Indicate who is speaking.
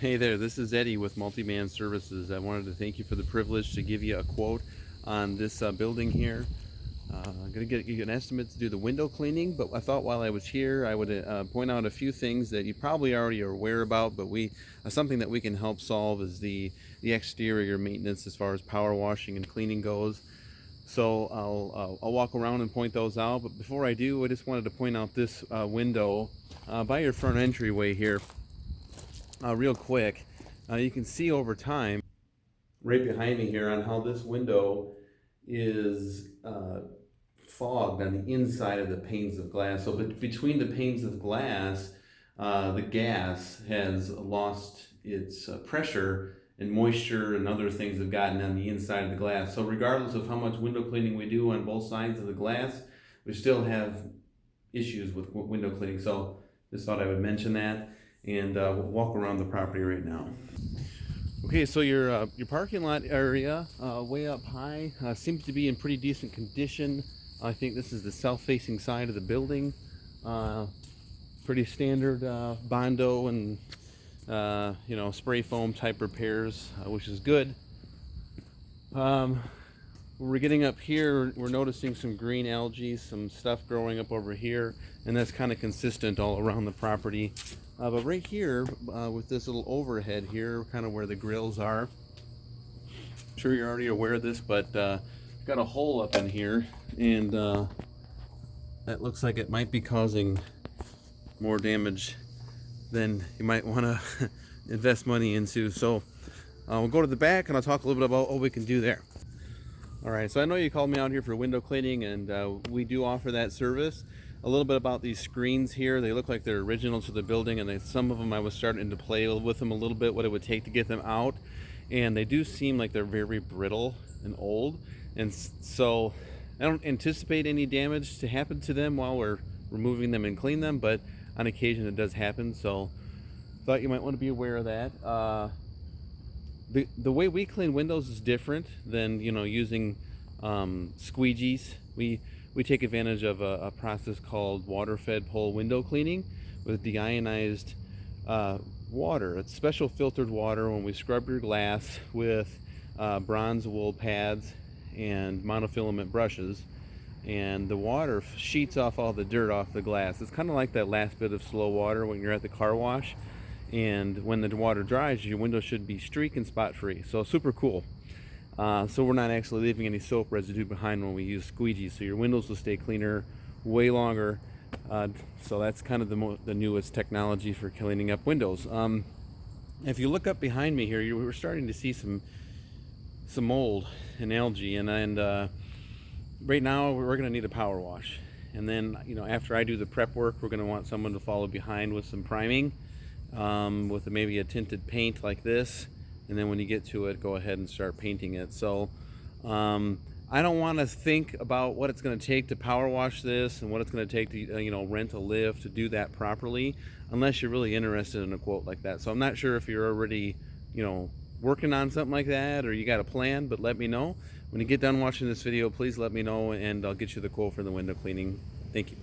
Speaker 1: Hey there, this is Eddie with Multi-Man Services. I wanted to thank you for the privilege to give you a quote on this building here. I'm going to get you an estimate to do the window cleaning, but I thought while I was here I would point out a few things that you probably already are aware about, but something that we can help solve is the exterior maintenance as far as power washing and cleaning goes. So I'll walk around and point those out, but before I do, I just wanted to point out this window by your front entryway here. Real quick, you can see over time right behind me here on how this window is fogged on the inside of the panes of glass. So between the panes of glass, the gas has lost its pressure, and moisture and other things have gotten on the inside of the glass. So regardless of how much window cleaning we do on both sides of the glass, we still have issues with window cleaning. So just thought I would mention that, and we'll walk around the property right now. Okay, so your parking lot area, way up high, seems to be in pretty decent condition. I think this is the south-facing side of the building. Pretty standard Bondo and spray foam type repairs, which is good. We're getting up here, we're noticing some green algae, some stuff growing up over here, and that's kind of consistent all around the property. But right here, with this little overhead here, kind of where the grills are, I'm sure you're already aware of this, but got a hole up in here, and that looks like it might be causing more damage than you might want to invest money into. So we'll go to the back and I'll talk a little bit about what we can do there. All right, so I know you called me out here for window cleaning, and we do offer that service. A little bit about these screens here. They look like they're original to the building, and some of them I was starting to play with them a little bit, what it would take to get them out. And they do seem like they're very brittle and old. And so I don't anticipate any damage to happen to them while we're removing them and clean them, but on occasion it does happen. So thought you might want to be aware of that. The way we clean windows is different than using squeegees. We take advantage of a process called water-fed pole window cleaning with deionized water. It's special filtered water. When we scrub your glass with bronze wool pads and monofilament brushes, and the water sheets off all the dirt off the glass. It's kind of like that last bit of slow water when you're at the car wash, and when the water dries, your window should be streak and spot free. So super cool. So we're not actually leaving any soap residue behind when we use squeegees, so your windows will stay cleaner way longer. So that's kind of the newest technology for cleaning up windows. If you look up behind me here, we're starting to see some mold and algae, and right now we're going to need a power wash. And then after I do the prep work, we're going to want someone to follow behind with some priming, with maybe a tinted paint like this. And then when you get to it, go ahead and start painting it. So I don't want to think about what it's going to take to power wash this and what it's going to take to rent a lift to do that properly, unless you're really interested in a quote like that. So I'm not sure if you're already working on something like that or you got a plan, but let me know. When you get done watching this video, please let me know, and I'll get you the quote for the window cleaning. Thank you.